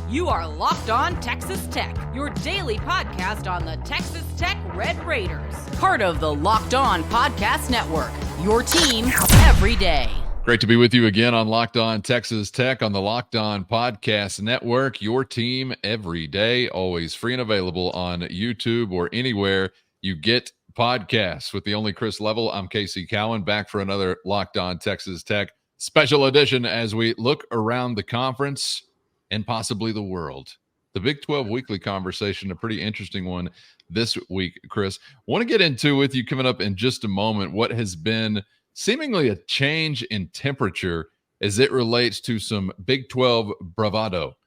You are Locked On Texas Tech, your daily podcast on the Texas Tech Red Raiders. Part of the Locked On Podcast Network, your team every day. Great to be with you again on Locked On Texas Tech on the Locked On Podcast Network, your team every day, always free and available on YouTube or anywhere you get podcasts. With the only Chris Level, I'm Casey Cowan, back for another Locked On Texas Tech special edition as we look around the conference and possibly the world. The Big 12 weekly conversation, a pretty interesting one this week, Chris. Want to get into with you coming up in just a moment what has been seemingly a change in temperature as it relates to some Big 12 bravado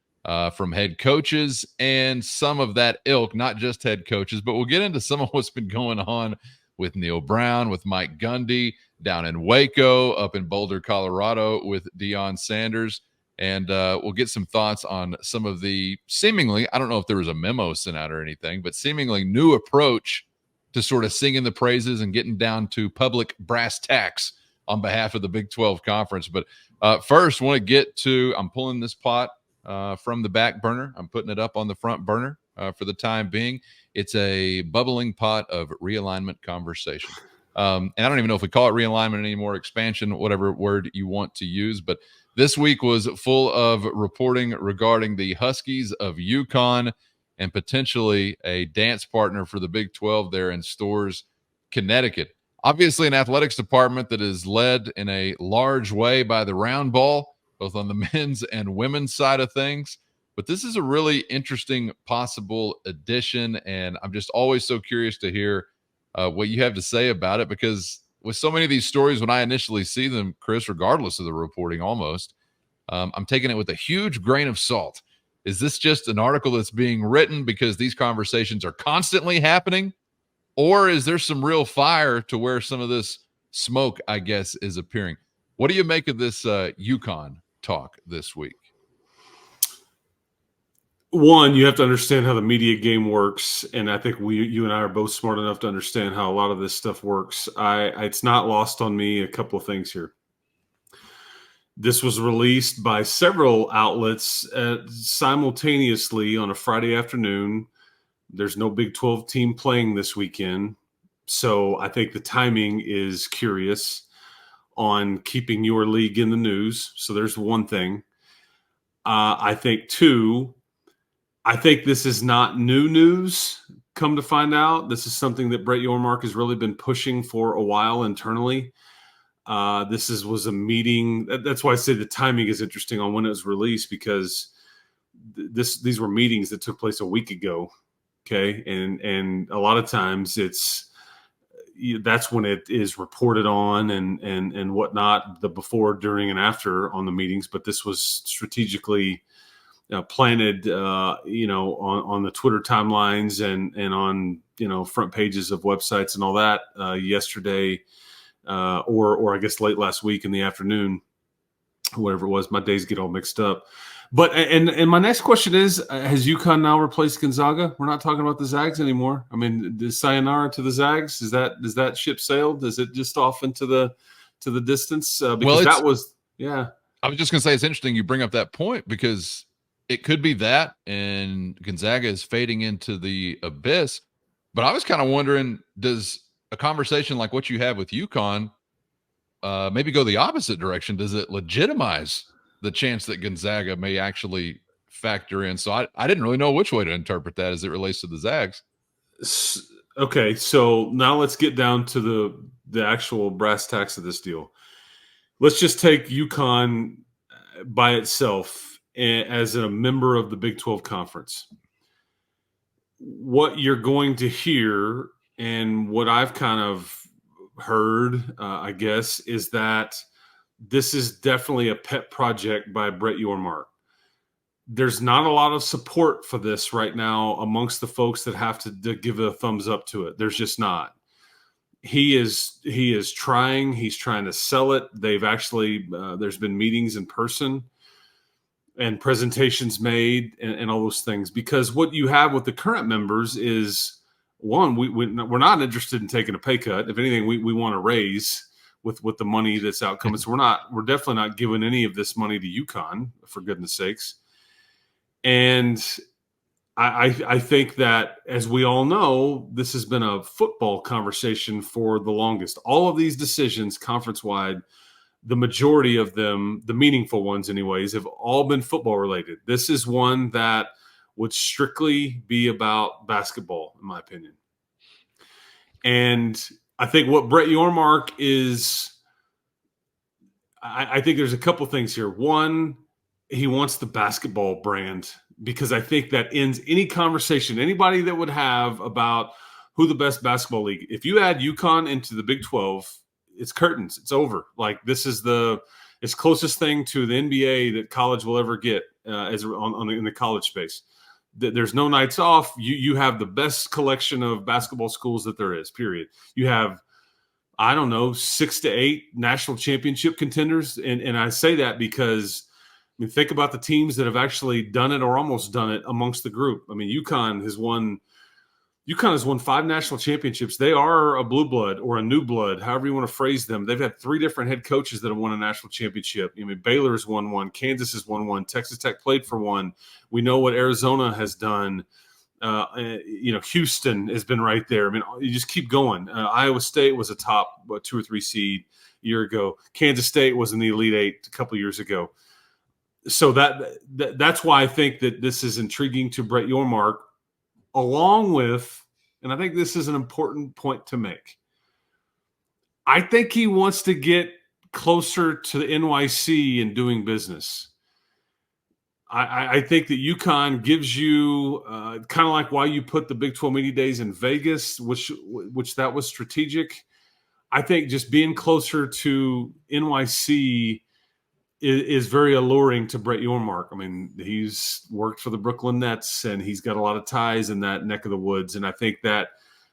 from head coaches and some of that ilk, not just head coaches, but we'll get into some of what's been going on with Neil Brown, with Mike Gundy, down in Waco, up in Boulder, Colorado, with Deion Sanders. And we'll get some thoughts on some of the seemingly, I don't know if there was a memo sent out or anything, but seemingly new approach to sort of singing the praises and getting down to public brass tacks on behalf of the Big 12 Conference. But first, want to get to, I'm pulling this pot from the back burner. I'm putting it up on the front burner for the time being. It's a bubbling pot of realignment conversation. And I don't even know if we call it realignment anymore, expansion, whatever word you want to use. But this week was full of reporting regarding the Huskies of UConn and potentially a dance partner for the Big 12 there in Storrs, Connecticut. Obviously, an athletics department that is led in a large way by the round ball, both on the men's and women's side of things. But this is a really interesting possible addition, and I'm just always so curious to hear what you have to say about it, because with so many of these stories, when I initially see them, Chris, regardless of the reporting almost, I'm taking it with a huge grain of salt. Is this just an article that's being written because these conversations are constantly happening? Or is there some real fire to where some of this smoke, I guess, is appearing? What do you make of this UConn talk this week? One, you have to understand how the media game works, and I think you and I are both smart enough to understand how a lot of this stuff works. It's not lost on me a couple of things here. This was released by several outlets simultaneously on a Friday afternoon. There's no Big 12 team playing this weekend, so I think the timing is curious on keeping your league in the news. So there's one thing. I think, two, I think this is not new news, come to find out. This is something that Brett Yormark has really been pushing for a while internally. Was a meeting. That's why I say the timing is interesting on when it was released, because these were meetings that took place a week ago. Okay. And a lot of times that's when it is reported on and whatnot, the before, during, and after on the meetings. But this was strategically planted, on the Twitter timelines and on, front pages of websites and all that yesterday, or I guess late last week in the afternoon, whatever it was. My days get all mixed up. But and my next question is, has UConn now replaced Gonzaga? We're not talking about the Zags anymore. I mean, the sayonara to the Zags, does that ship sailed? Is it just off into the distance? Because that was, yeah. I was just going to say, it's interesting you bring up that point, because it could be that, and Gonzaga is fading into the abyss. But I was kind of wondering, does a conversation like what you have with UConn maybe go the opposite direction? Does it legitimize the chance that Gonzaga may actually factor in? So I didn't really know which way to interpret that as it relates to the Zags. Okay, so now let's get down to the actual brass tacks of this deal. Let's just take UConn by itself as a member of the Big 12 Conference. What you're going to hear, and what I've kind of heard, I guess, is that this is definitely a pet project by Brett Yormark. There's not a lot of support for this right now amongst the folks that have to give a thumbs up to it. There's just not. He is trying. He's trying to sell it. They've actually there's been meetings in person and presentations made and all those things, because what you have with the current members is, one, we're not interested in taking a pay cut. If anything, we want to raise with the money that's out coming. So we're definitely not giving any of this money to UConn, for goodness sakes. And I think that, as we all know, this has been a football conversation for the longest. All of these decisions, conference-wide, the majority of them, the meaningful ones anyways, have all been football related. This is one that would strictly be about basketball, in my opinion. And I think what Brett Yormark is, I think there's a couple things here. One, he wants the basketball brand, because I think that ends any conversation anybody that would have about who the best basketball league. If you add UConn into the Big 12, it's curtains. It's over. Like, this is it's closest thing to the NBA that college will ever get in the college space. There's no nights off. You have the best collection of basketball schools that there is, period. You have, I don't know, 6 to 8 national championship contenders. And I say that because, I mean, think about the teams that have actually done it or almost done it amongst the group. I mean, UConn has won 5 national championships. They are a blue blood or a new blood, however you want to phrase them. They've had 3 different head coaches that have won a national championship. I mean, Baylor has won one, Kansas has won one, Texas Tech played for one. We know what Arizona has done. Houston has been right there. I mean, you just keep going. Iowa State was a top 2 or 3 seed a year ago. Kansas State was in the Elite 8 a couple years ago. So that's why I think that this is intriguing to Brett Yormark, along with, and I think this is an important point to make, I think he wants to get closer to the NYC in doing business. I think that UConn gives you kind of like why you put the Big 12 Media Days in Vegas, which that was strategic. I think just being closer to NYC is very alluring to Brett Yormark. I mean, he's worked for the Brooklyn Nets, and he's got a lot of ties in that neck of the woods. And I think that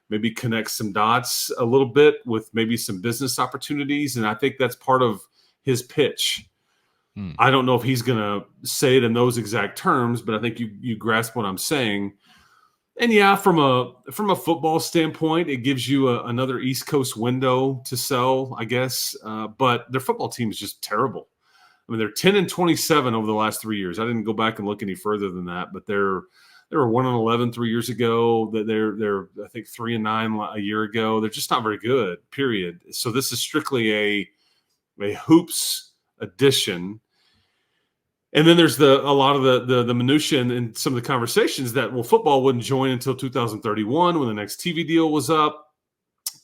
maybe connects some dots a little bit with maybe some business opportunities. And I think that's part of his pitch. I don't know if he's going to say it in those exact terms, but I think you grasp what I'm saying. And yeah, from a football standpoint, it gives you another East Coast window to sell, I guess. But their football team is just terrible. I mean, they're 10-27 over the last 3 years. I didn't go back and look any further than that, but they were 1-11 3 years ago. They're I think 3-9 a year ago. They're just not very good, period. So this is strictly a hoops edition. And then there's a lot of the minutia and some of the conversations that, well, football wouldn't join until 2031 when the next TV deal was up.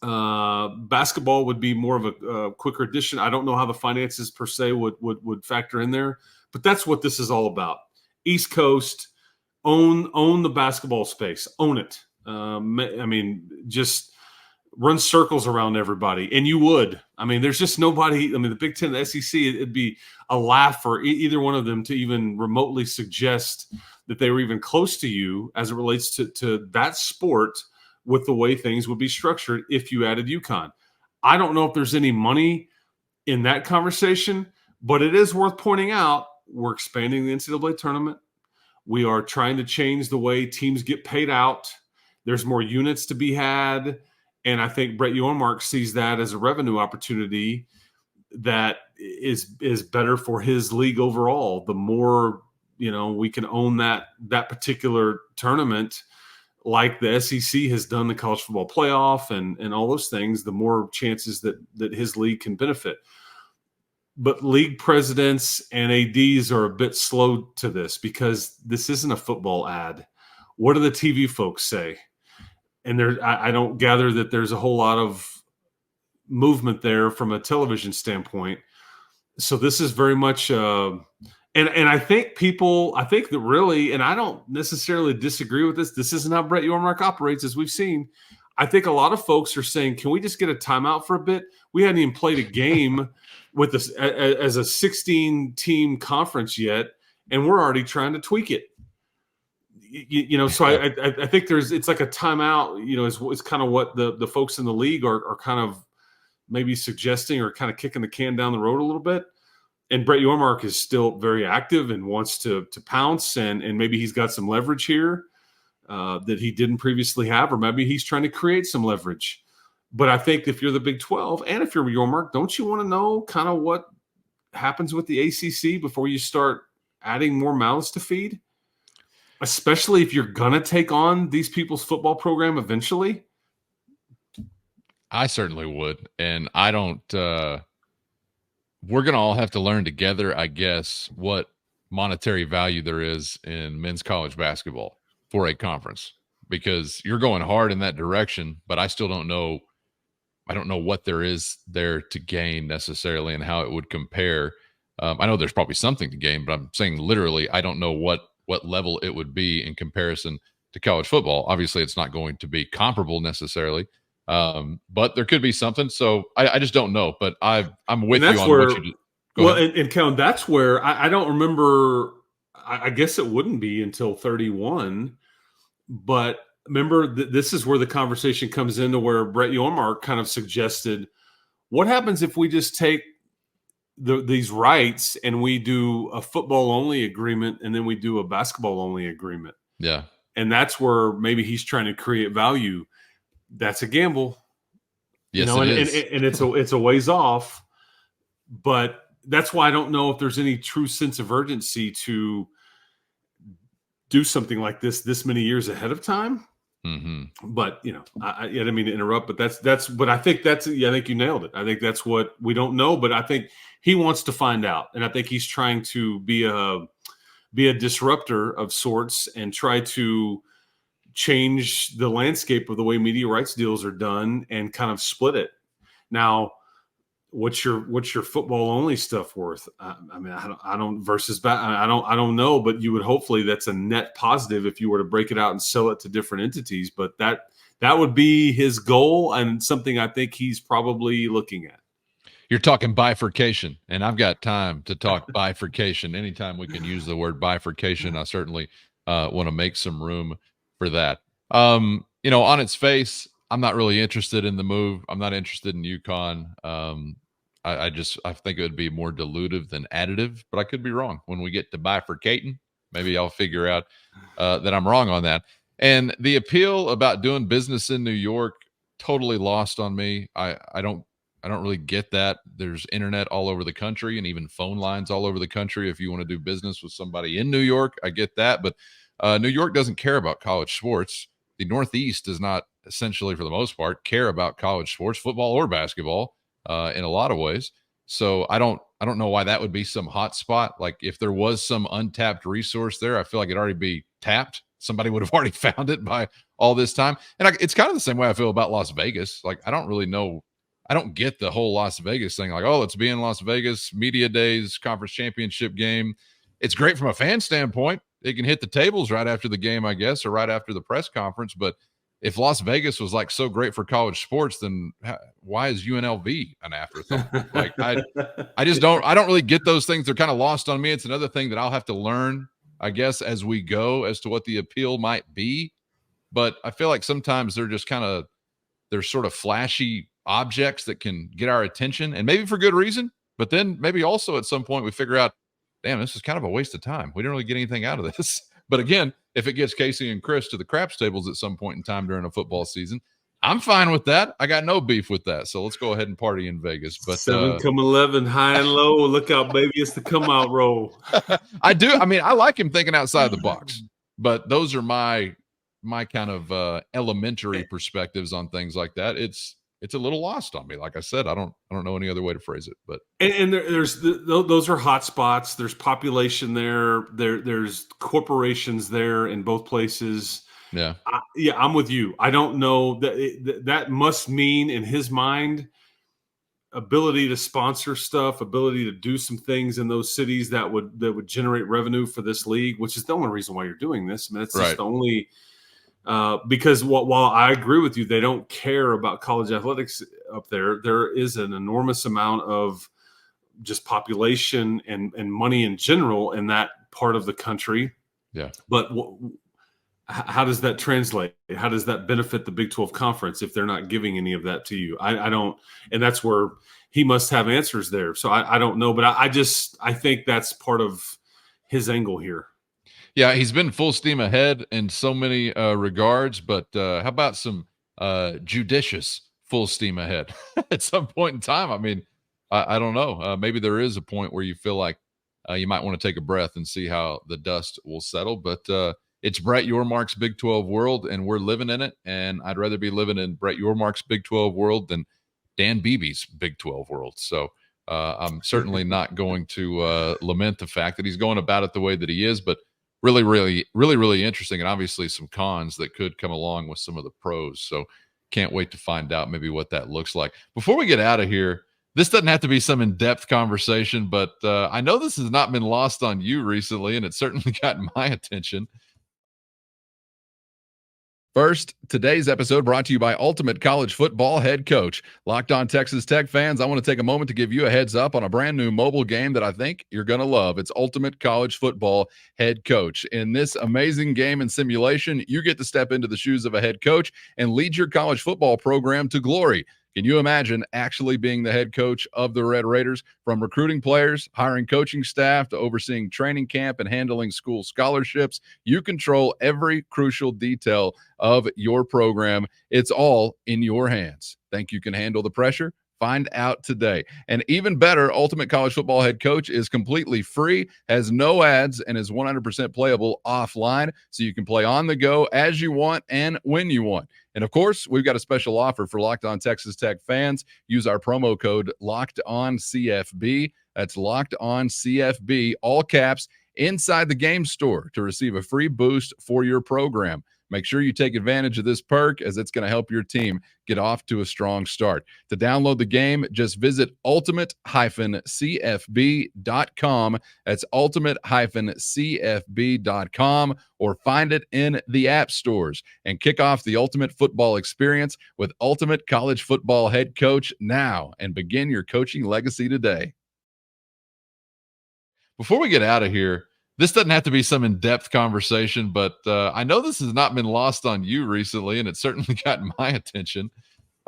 Basketball would be more of a quicker addition. I don't know how the finances per se would factor in there, but that's what this is all about. East Coast, own the basketball space, own it. I mean, just run circles around everybody, and you would. I mean, there's just nobody. I mean, the Big Ten, the SEC, it'd be a laugh for either one of them to even remotely suggest that they were even close to you as it relates to that sport with the way things would be structured if you added UConn. I don't know if there's any money in that conversation, but it is worth pointing out we're expanding the NCAA tournament. We are trying to change the way teams get paid out. There's more units to be had. And I think Brett Yormark sees that as a revenue opportunity that is better for his league overall. The more, we can own that particular tournament, like the SEC has done the college football playoff and all those things, the more chances that his league can benefit. But league presidents and ADs are a bit slow to this because this isn't a football ad. What do the TV folks say? And I don't gather that there's a whole lot of movement there from a television standpoint. So this is very much, and I think that really, and I don't necessarily disagree with this. This isn't how Brett Yormark operates, as we've seen. I think a lot of folks are saying, can we just get a timeout for a bit? We hadn't even played a game with this as a 16-team conference yet, and we're already trying to tweak it. So I think it's like a timeout, is kind of what the folks in the league are kind of maybe suggesting or kind of kicking the can down the road a little bit. And Brett Yormark is still very active and wants to pounce, and maybe he's got some leverage here that he didn't previously have, or maybe he's trying to create some leverage. But I think if you're the Big 12 and if you're Yormark, don't you want to know kind of what happens with the ACC before you start adding more mouths to feed? especially if you're going to take on these people's football program eventually? I certainly would. And I don't, we're going to all have to learn together, I guess, what monetary value there is in men's college basketball for a conference, because you're going hard in that direction, but I still don't know. I don't know what there is there to gain necessarily and how it would compare. I know there's probably something to gain, but I'm saying literally, I don't know what level it would be in comparison to college football. Obviously, it's not going to be comparable necessarily, but there could be something. So I just don't know. But I'm with you on where, what you did. Go ahead. And Kellen, that's where I don't remember. I guess it wouldn't be until 31, but remember, this is where the conversation comes into where Brett Yormark kind of suggested, what happens if we just take these rights and we do a football only agreement and then we do a basketball only agreement? Yeah. And that's where maybe he's trying to create value. That's a gamble. Yes, and it is. it's a ways off, but that's why I don't know if there's any true sense of urgency to do something like this many years ahead of time. Mm-hmm. But I didn't mean to interrupt, but but I think I think you nailed it. I think that's what we don't know, but I think he wants to find out, and I think he's trying to be a disruptor of sorts and try to change the landscape of the way media rights deals are done and kind of split it. Now, what's your football only stuff worth? I mean, I don't versus back. I don't know, but you would hopefully that's a net positive if you were to break it out and sell it to different entities. But that would be his goal and something I think he's probably looking at. You're talking bifurcation, and I've got time to talk bifurcation. Anytime we can use the word bifurcation, I certainly want to make some room for that. On its face, I'm not really interested in the move. I'm not interested in UConn. I think it would be more dilutive than additive, but I could be wrong. When we get to bifurcating, maybe I'll figure out that I'm wrong on that. And the appeal about doing business in New York, totally lost on me. I don't really get that. There's internet all over the country and even phone lines all over the country. If you want to do business with somebody in New York, I get that. But New York doesn't care about college sports. The Northeast does not essentially, for the most part, care about college sports, football or basketball. In a lot of ways. So I don't know why that would be some hot spot. Like if there was some untapped resource there, I feel like it'd already be tapped. Somebody would have already found it by all this time. And it's kind of the same way I feel about Las Vegas. Like I don't really know. I don't get the whole Las Vegas thing. Like, oh, let's be in Las Vegas, media days, conference championship game. It's great from a fan standpoint. It can hit the tables right after the game, I guess, or right after the press conference. But if Las Vegas was like so great for college sports, then why is UNLV an afterthought? Like I don't really get those things. They're kind of lost on me. It's another thing that I'll have to learn, I guess, as we go as to what the appeal might be. But I feel like sometimes they're sort of flashy objects that can get our attention, and maybe for good reason. But then maybe also at some point we figure out, damn, this is kind of a waste of time. We didn't really get anything out of this. But again, if it gets Casey and Chris to the craps tables at some point in time during a football season, I'm fine with that. I got no beef with that. So let's go ahead and party in Vegas. But 7-11, high and low. Look out, baby. It's the come out roll. I do. I mean, I like him thinking outside the box, but those are my kind of elementary perspectives on things like that. It's a little lost on me. Like I said, I don't know any other way to phrase it, but there's those are hot spots. There's population there. There's corporations there in both places. Yeah. I'm with you. I don't know that must mean in his mind ability to sponsor stuff, ability to do some things in those cities that would generate revenue for this league, which is the only reason why you're doing this. I mean, it's just the only. Because while I agree with you, they don't care about college athletics up there. There is an enormous amount of just population and money in general in that part of the country. Yeah. But how does that translate? How does that benefit the Big 12 conference if they're not giving any of that to you? I don't, and that's where he must have answers there. So I don't know, but I think that's part of his angle here. Yeah, he's been full steam ahead in so many regards, but how about some judicious full steam ahead at some point in time? I mean, I don't know. Maybe there is a point where you feel like you might want to take a breath and see how the dust will settle. But It's Brett Yormark's Big 12 world, and we're living in it. And I'd rather be living in Brett Yormark's Big 12 world than Dan Beebe's Big 12 world. So I'm certainly not going to lament the fact that he's going about it the way that he is, but really interesting, and obviously some cons that could come along with some of the pros. So can't wait to find out maybe what that looks like. Before we get out of here, this doesn't have to be some in-depth conversation, but I know this has not been lost on you recently, and it's certainly gotten my attention. First, today's episode brought to you by Ultimate College Football Head Coach. Locked On Texas Tech fans, I want to take a moment to give you a heads up on a brand new mobile game that I think you're going to love. It's Ultimate College Football Head Coach. In this amazing game and simulation, you get to step into the shoes of a head coach and lead your college football program to glory. Can you imagine actually being the head coach of the Red Raiders? From recruiting players, hiring coaching staff, to overseeing training camp and handling school scholarships, you control every crucial detail of your program. It's all in your hands. Think you can handle the pressure? Find out today. And even better, Ultimate College Football Head Coach is completely free, has no ads, and is 100% playable offline, so you can play on the go as you want and when you want. And of course, we've got a special offer for Locked On Texas Tech fans. Use our promo code LOCKEDONCFB. That's LOCKEDONCFB, all caps, inside the game store to receive a free boost for your program. Make sure you take advantage of this perk, as it's going to help your team get off to a strong start. To download the game, just visit ultimate-cfb.com. That's ultimate-cfb.com, or find it in the app stores, and kick off the ultimate football experience with Ultimate College Football Head Coach now, and begin your coaching legacy today. Before we get out of here, this doesn't have to be some in-depth conversation, but I know this has not been lost on you recently, and it's certainly gotten my attention.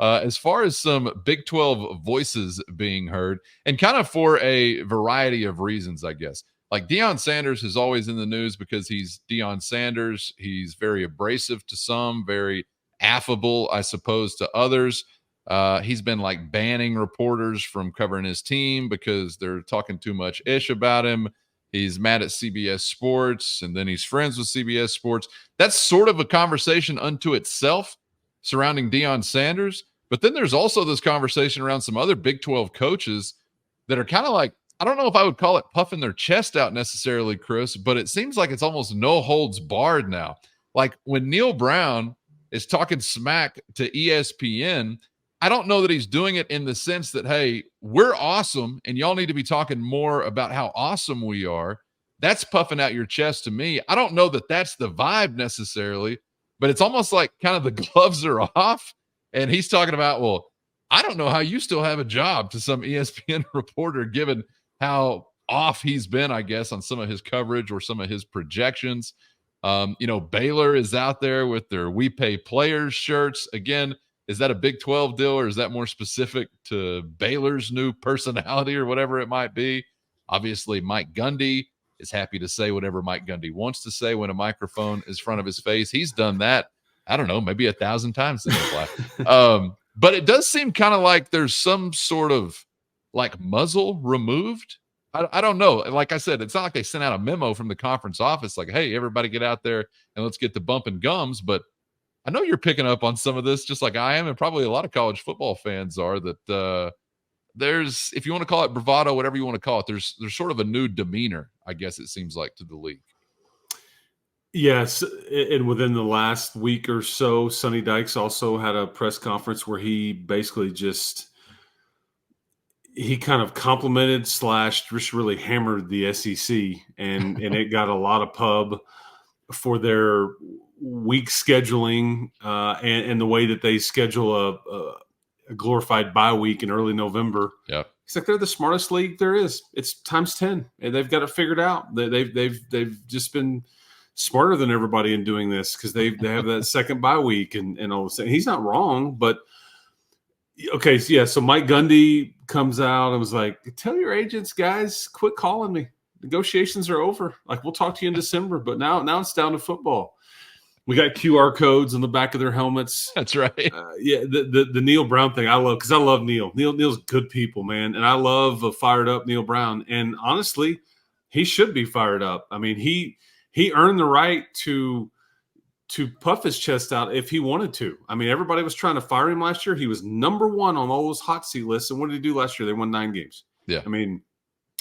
As far as some Big 12 voices being heard, and kind of for a variety of reasons, I guess. Like Deion Sanders is always in the news because he's Deion Sanders. He's very abrasive to some, very affable, I suppose, to others. He's been like banning reporters from covering his team because they're talking too much ish about him. He's mad at CBS Sports, and then he's friends with CBS Sports. That's sort of a conversation unto itself surrounding Deion Sanders. But then there's also this conversation around some other Big 12 coaches that are kind of like, I don't know if I would call it puffing their chest out necessarily, Chris, but it seems like it's almost no holds barred now. Like when Neil Brown is talking smack to ESPN, I don't know that he's doing it in the sense that, hey, we're awesome and y'all need to be talking more about how awesome we are. That's puffing out your chest to me. I don't know that that's the vibe necessarily, but it's almost like kind of the gloves are off. And he's talking about, well, I don't know how you still have a job, to some ESPN reporter, given how off he's been, I guess, on some of his coverage or some of his projections. Baylor is out there with their We Pay Players shirts. Again, is that a Big 12 deal, or is that more specific to Baylor's new personality or whatever it might be? Obviously, Mike Gundy is happy to say whatever Mike Gundy wants to say when a microphone is in front of his face. He's done that, I don't know, maybe 1,000 times in his life. But it does seem kind of like there's some sort of like muzzle removed. I don't know. Like I said, it's not like they sent out a memo from the conference office like, hey, everybody get out there and let's get the bumping gums. But I know you're picking up on some of this just like I am, and probably a lot of college football fans are, that there's, if you want to call it bravado, whatever you want to call it, there's sort of a new demeanor, I guess it seems like, to the league. Yes, and within the last week or so, Sonny Dykes also had a press conference where he basically he kind of complimented / just really hammered the SEC, and it got a lot of pub for their week scheduling and the way that they schedule a glorified bye week in early November. Yeah, he's like, they're the smartest league there is. It's times 10, and they've got it figured out. They've just been smarter than everybody in doing this because they have that second bye week and all of a sudden. He's not wrong, but okay, so yeah. So Mike Gundy comes out and was like, "Tell your agents, guys, quit calling me. Negotiations are over. Like, we'll talk to you in December, but now it's down to football." We got QR codes on the back of their helmets. That's right. Yeah, the Neil Brown thing I love because I love Neil. Neil's good people, man, and I love a fired up Neil Brown. And honestly, he should be fired up. I mean, he he earned the right to puff his chest out if he wanted to. I mean, everybody was trying to fire him last year. He was number one on all those hot seat lists. And what did he do last year? They won 9 games. Yeah. I mean,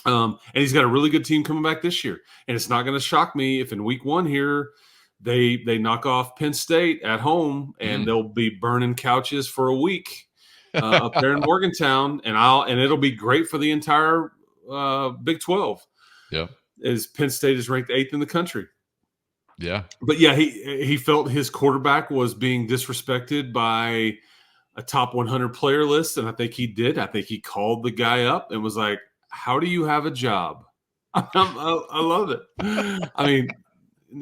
and he's got a really good team coming back this year. And it's not going to shock me if in week 1 here they knock off Penn State at home and they'll be burning couches for a week up there in Morgantown. And it'll be great for the entire Big 12. Yeah. As Penn State is ranked 8th in the country. Yeah. But yeah, he felt his quarterback was being disrespected by a top 100 player list. And I think he did. I think he called the guy up and was like, how do you have a job? I love it. I mean,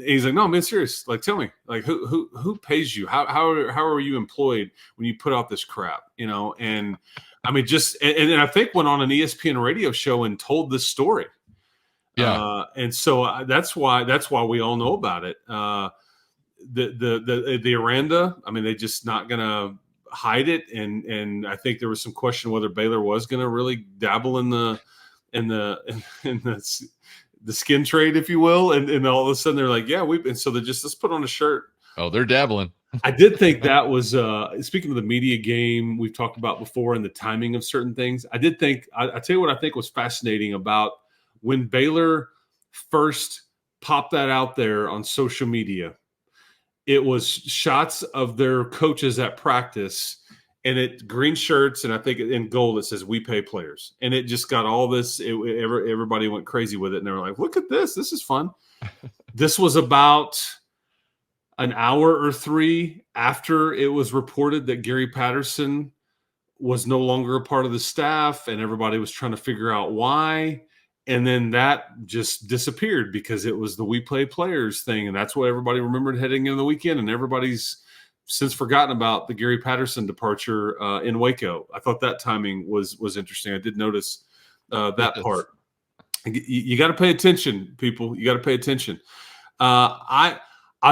he's like, no, I'm being serious. Like, tell me, like, who pays you? How are you employed when you put out this crap? You know, and I mean, and I think went on an ESPN radio show and told this story. Yeah, and so that's why we all know about it. The Aranda, I mean, they're just not gonna hide it, and I think there was some question whether Baylor was gonna really dabble in the skin trade, if you will, and all of a sudden they're like, yeah, and so they're just, let's put on a shirt. Oh, they're dabbling. I did think that was speaking of the media game we've talked about before and the timing of certain things. I did think I tell you what I think was fascinating about when Baylor first popped that out there on social media. It was shots of their coaches at practice, and it green shirts, and I think in gold it says "We pay players," and it just got all this. Everybody went crazy with it, and they were like, "Look at this! This is fun." This was about an hour or 3 after it was reported that Gary Patterson was no longer a part of the staff, and everybody was trying to figure out why. And then that just disappeared because it was the "We play players" thing, and that's what everybody remembered heading into the weekend. And everybody's since forgotten about the Gary Patterson departure in Waco. I thought that timing was interesting. I did notice that part. You got to pay attention, people. You got to pay attention. I'll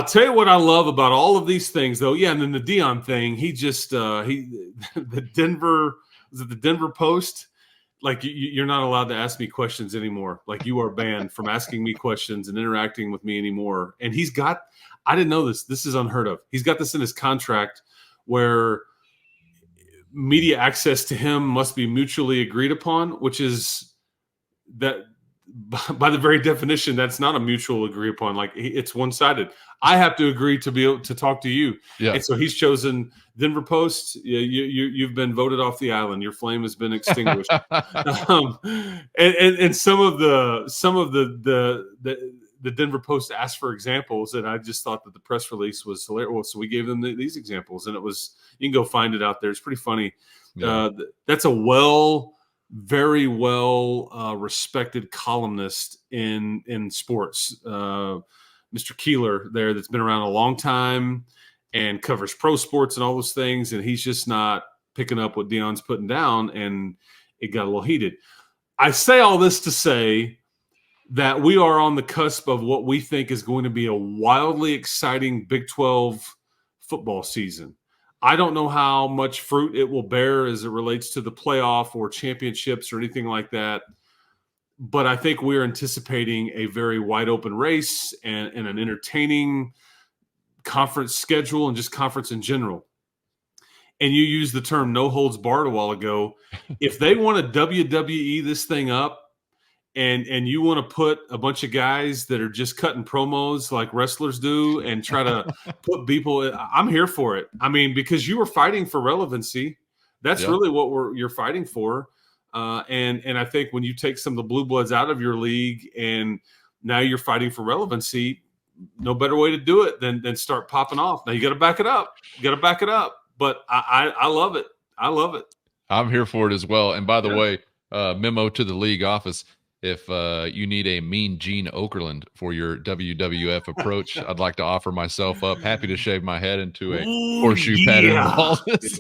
tell you what I love about all of these things, though. Yeah, and then the Dion thing. He just the Denver Post. Like, you're not allowed to ask me questions anymore. Like, you are banned from asking me questions and interacting with me anymore. And he's got, I didn't know this. This is unheard of. He's got this in his contract where media access to him must be mutually agreed upon, which is that by the very definition, that's not a mutual agree upon. Like, it's one-sided. I have to agree to be able to talk to you. Yeah. And so he's chosen Denver Post. You've been voted off the island. Your flame has been extinguished. And some of the Denver Post asked for examples, and I just thought that the press release was hilarious. Well, so we gave them these examples, and it was, you can go find it out there. It's pretty funny. Yeah. That's a very well respected columnist in sports. Mr. Keeler there, that's been around a long time and covers pro sports and all those things. And he's just not picking up what Dion's putting down, and it got a little heated. I say all this to say that we are on the cusp of what we think is going to be a wildly exciting Big 12 football season. I don't know how much fruit it will bear as it relates to the playoff or championships or anything like that. But I think we're anticipating a very wide open race and an entertaining conference schedule and just conference in general. And you used the term "no holds barred" a while ago. If they want to WWE this thing up and you want to put a bunch of guys that are just cutting promos like wrestlers do and try to put people, I'm here for it. I mean, because you were fighting for relevancy. That's really what you're fighting for. And I think when you take some of the blue bloods out of your league and now you're fighting for relevancy, no better way to do it than start popping off. Now you got to back it up. But I love it. I love it. I'm here for it as well. And by the way, memo to the league office: if you need a Mean Gene Okerlund for your WWF approach, I'd like to offer myself up. Happy to shave my head into a horseshoe pattern baldness.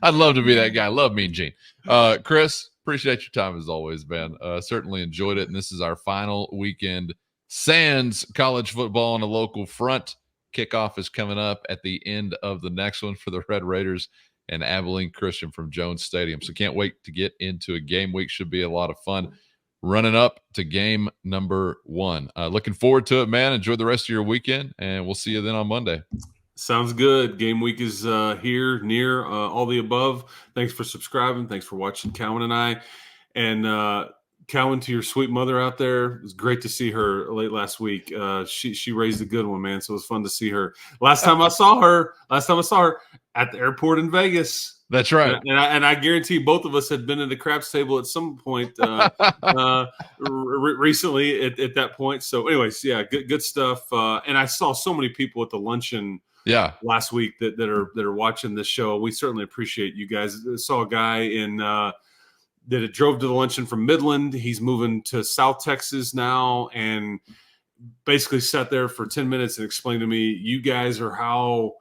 I'd love to be that guy. Love Mean Gene. Chris, appreciate your time as always, man. Certainly enjoyed it. And this is our final weekend sans college football on a local front. Kickoff is coming up at the end of the next one for the Red Raiders and Abilene Christian from Jones Stadium. So can't wait to get into a game week. Should be a lot of fun. running up to game number 1. Looking forward to it, man. Enjoy the rest of your weekend, and we'll see you then on Monday. Sounds good. Game week is here, near, all the above. Thanks for subscribing. Thanks for watching Cowan and I. And Cowan, to your sweet mother out there, it was great to see her late last week. She raised a good one, man. So it was fun to see her. Last time I saw her at the airport in Vegas. That's right. And I guarantee both of us had been at the craps table at some point recently at that point. So anyways, yeah, good stuff. And I saw so many people at the luncheon last week that are watching this show. We certainly appreciate you guys. I saw a guy in that drove to the luncheon from Midland. He's moving to South Texas now, and basically sat there for 10 minutes and explained to me, you guys are how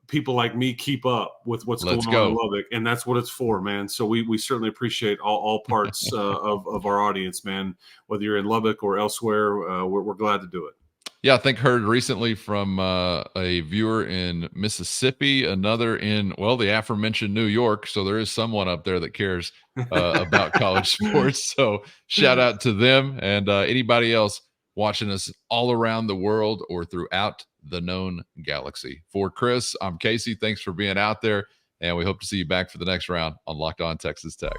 people like me keep up with what's going on in Lubbock, and that's what it's for, man. So we certainly appreciate all parts of our audience, man. Whether you're in Lubbock or elsewhere, we're glad to do it. Yeah, I think heard recently from a viewer in Mississippi, another in, the aforementioned New York. So there is someone up there that cares about college sports. So shout out to them and anybody else watching us all around the world or throughout the known galaxy. For Chris, I'm Casey. Thanks for being out there, and we hope to see you back for the next round on Locked On Texas Tech.